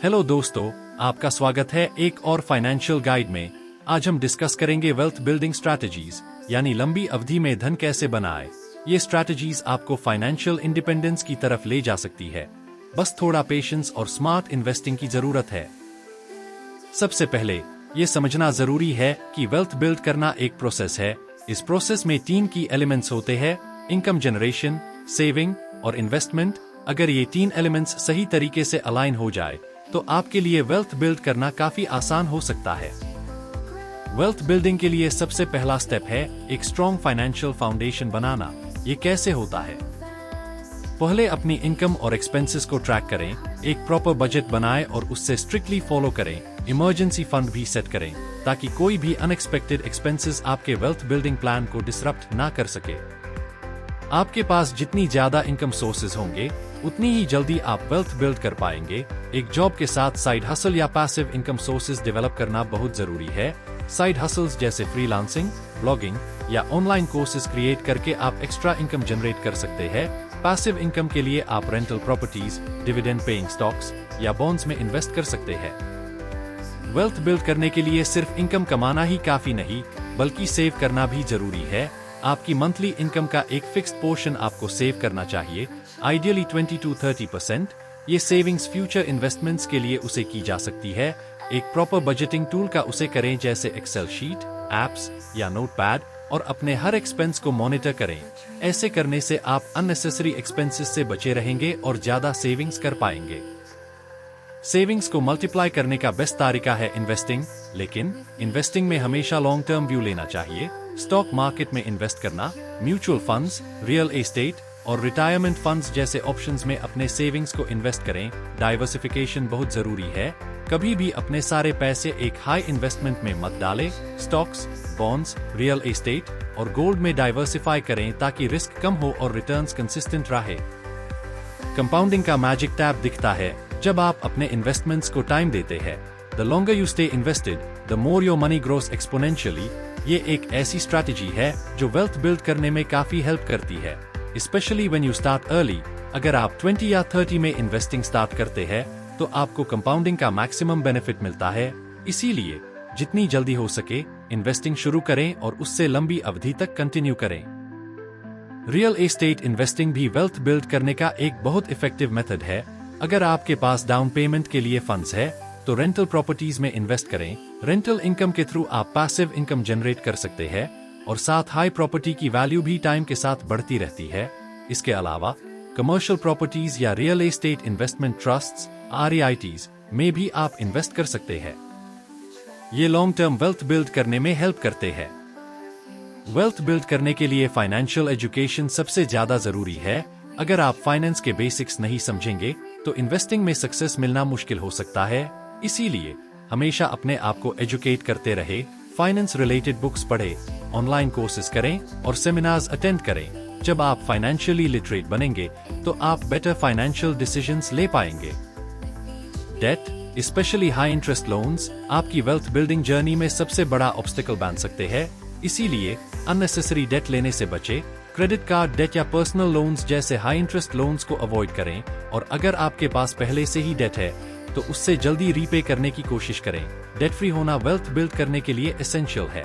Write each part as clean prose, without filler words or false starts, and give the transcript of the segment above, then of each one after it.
Hello दोस्तों, आपका स्वागत है एक और फाइनेंशियल गाइड में। आज हम डिस्कस करेंगे वेल्थ बिल्डिंग स्ट्रैटेजीज, यानी लंबी अवधि में धन कैसे बनाए। ये स्ट्रैटेजीज आपको फाइनेंशियल इंडिपेंडेंस की तरफ ले जा सकती है। बस थोड़ा पेशेंस और स्मार्ट इन्वेस्टिंग की जरूरत है। सबसे पहले ये समझना जरूरी है कि वेल्थ बिल्ड करना एक प्रोसेस है। इस प्रोसेस में 3 की एलिमेंट्स होते हैं: इनकम जनरेशन, सेविंग और इन्वेस्टमेंट। अगर ये 3 एलिमेंट्स सही तरीके से अलाइन हो जाए तो आपके लिए वेल्थ बिल्ड करना काफी आसान हो सकता है। वेल्थ बिल्डिंग के लिए सबसे पहला स्टेप है एक स्ट्रॉन्ग फाइनेंशियल फाउंडेशन बनाना। ये कैसे होता है? पहले अपनी इनकम और एक्सपेंसेस को ट्रैक करें, एक प्रॉपर बजट बनाएं और उससे स्ट्रिक्टली फॉलो करें। इमरजेंसी फंड भी सेट करें ताकि कोई भी अनएक्सपेक्टेड एक्सपेंसेस आपके वेल्थ बिल्डिंग प्लान को डिसरप्ट ना कर सके। आपके पास जितनी ज्यादा इनकम सोर्सेज होंगे उतनी ही जल्दी आप वेल्थ बिल्ड कर पाएंगे। एक जॉब के साथ साइड हसल या पैसिव इनकम सोर्सेज डेवलप करना बहुत जरूरी है। साइड हसल्स जैसे फ्रीलांसिंग, ब्लॉगिंग या ऑनलाइन कोर्सेज क्रिएट करके आप एक्स्ट्रा इनकम जनरेट कर सकते हैं। पैसिव इनकम के लिए आप rental properties, dividend paying stocks या बॉन्ड्स में इन्वेस्ट कर सकते हैं। वेल्थ बिल्ड करने के लिए सिर्फ इनकम कमाना ही काफी नहीं, बल्कि सेव करना भी जरूरी है। आपकी मंथली इनकम का एक फिक्स्ड पोर्शन आपको सेव करना चाहिए, आइडियली 20 to 30%। ये सेविंग्स फ्यूचर इन्वेस्टमेंट्स के लिए उसे की जा सकती है। एक प्रॉपर बजटिंग टूल का उसे करें, जैसे एक्सेल शीट, एप्स या नोटपैड, और अपने हर एक्सपेंस को मॉनिटर करें। ऐसे करने से आप अननेसेसरी एक्सपेंसेस से बचे रहेंगे और ज्यादा सेविंग्स कर पाएंगे। सेविंग्स को मल्टीप्लाई करने का बेस्ट तरीका है इन्वेस्टिंग, लेकिन इन्वेस्टिंग में हमेशा लॉन्ग टर्म व्यू लेना चाहिए। स्टॉक मार्केट में इन्वेस्ट करना, म्यूचुअल फंड्स, रियल एस्टेट और रिटायरमेंट फंड्स जैसे ऑप्शंस में अपने सेविंग्स को इन्वेस्ट करें। डाइवर्सिफिकेशन बहुत जरूरी है। कभी भी अपने सारे पैसे एक हाई इन्वेस्टमेंट में मत डालें। स्टॉक्स, बॉन्ड्स, रियल एस्टेट और गोल्ड में डाइवर्सिफाई करें ताकि रिस्क कम हो और रिटर्न्स कंसिस्टेंट रहे। कंपाउंडिंग का मैजिक टैब दिखता है जब आप अपने इन्वेस्टमेंट्स को टाइम देते हैं। The longer you stay invested, the more your money grows exponentially. ये एक ऐसी स्ट्रैटेजी है जो वेल्थ बिल्ड करने में काफी हेल्प करती है, specially when you start early. अगर आप 20 या 30 में इन्वेस्टिंग स्टार्ट करते हैं तो आपको कंपाउंडिंग का मैक्सिमम बेनिफिट मिलता है। इसीलिए जितनी जल्दी हो सके इन्वेस्टिंग शुरू करें और उससे लंबी अवधि तक कंटिन्यू करें। रियल एस्टेट इन्वेस्टिंग भी वेल्थ बिल्ड करने का एक बहुत इफेक्टिव मेथड है। अगर आपके पास डाउन पेमेंट के लिए फंड्स है तो रेंटल प्रॉपर्टीज में इन्वेस्ट करें। रेंटल इनकम के थ्रू आप पैसिव इनकम जनरेट कर सकते हैं और साथ हाई प्रॉपर्टी की वैल्यू भी टाइम के साथ बढ़ती रहती है। इसके अलावा कमर्शियल प्रॉपर्टीज या real estate investment trusts (REITs) में भी आप इन्वेस्ट कर सकते हैं। ये लॉन्ग टर्म वेल्थ बिल्ड करने में हेल्प करते हैं। वेल्थ बिल्ड करने के लिए फाइनेंशियल एजुकेशन सबसे ज्यादा जरूरी है। अगर आप फाइनेंस के बेसिक्स नहीं समझेंगे तो इन्वेस्टिंग में सक्सेस मिलना मुश्किल हो सकता है। इसीलिए हमेशा अपने आप को एजुकेट करते रहे। फाइनेंस रिलेटेड बुक्स पढ़े, ऑनलाइन कोर्सेज करें और सेमिनार्स अटेंड करें। जब आप फाइनेंशियली लिटरेट बनेंगे तो आप बेटर फाइनेंशियल डिसीजंस ले पाएंगे। Debt, specially high interest loans, आपकी वेल्थ बिल्डिंग जर्नी में सबसे बड़ा ऑब्स्टिकल बन सकते हैं। इसीलिए अननेसेसरी डेट लेने से बचें। क्रेडिट कार्ड डेट या पर्सनल लोन्स जैसे हाई इंटरेस्ट लोन्स को अवॉइड करें, और अगर आपके पास पहले से ही डेट है तो उससे जल्दी रीपे करने की कोशिश करें। डेट फ्री होना वेल्थ बिल्ड करने के लिए एसेंशियल है।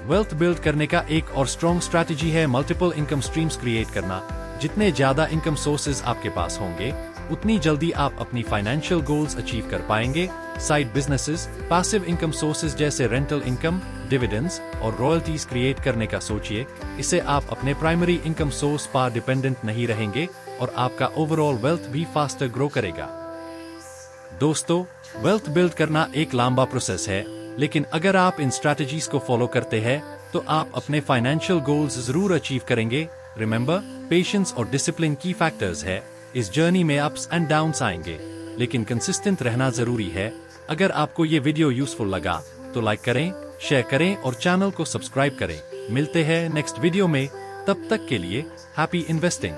वेल्थ बिल्ड करने का एक और स्ट्रॉन्ग स्ट्रैटेजी है मल्टीपल इनकम स्ट्रीम्स क्रिएट करना। जितने ज्यादा इनकम सोर्सेज आपके पास होंगे उतनी जल्दी आप अपनी फाइनेंशियल गोल्स अचीव कर पाएंगे। Side businesses, passive income sources जैसे रेंटल इनकम, डिविडेंड्स और रॉयल्टीज क्रिएट करने का सोचिए। इससे आप अपने प्राइमरी इनकम सोर्स पर डिपेंडेंट नहीं रहेंगे और आपका ओवरऑल वेल्थ भी फास्टर ग्रो करेगा। दोस्तों, वेल्थ बिल्ड करना एक लंबा प्रोसेस है, लेकिन अगर आप इन स्ट्रैटेजीज को फॉलो करते हैं तो आप अपने फाइनेंशियल गोल्स जरूर अचीव करेंगे। रिमेंबर, पेशेंस और डिसिप्लिन की फैक्टर्स है। इस जर्नी में अप्स एंड डाउन्स आएंगे, लेकिन कंसिस्टेंट रहना जरूरी है। अगर आपको ये वीडियो यूजफुल लगा तो लाइक करें, शेयर करें और चैनल को सब्सक्राइब करें। मिलते हैं नेक्स्ट वीडियो में, तब तक के लिए हैप्पी इन्वेस्टिंग।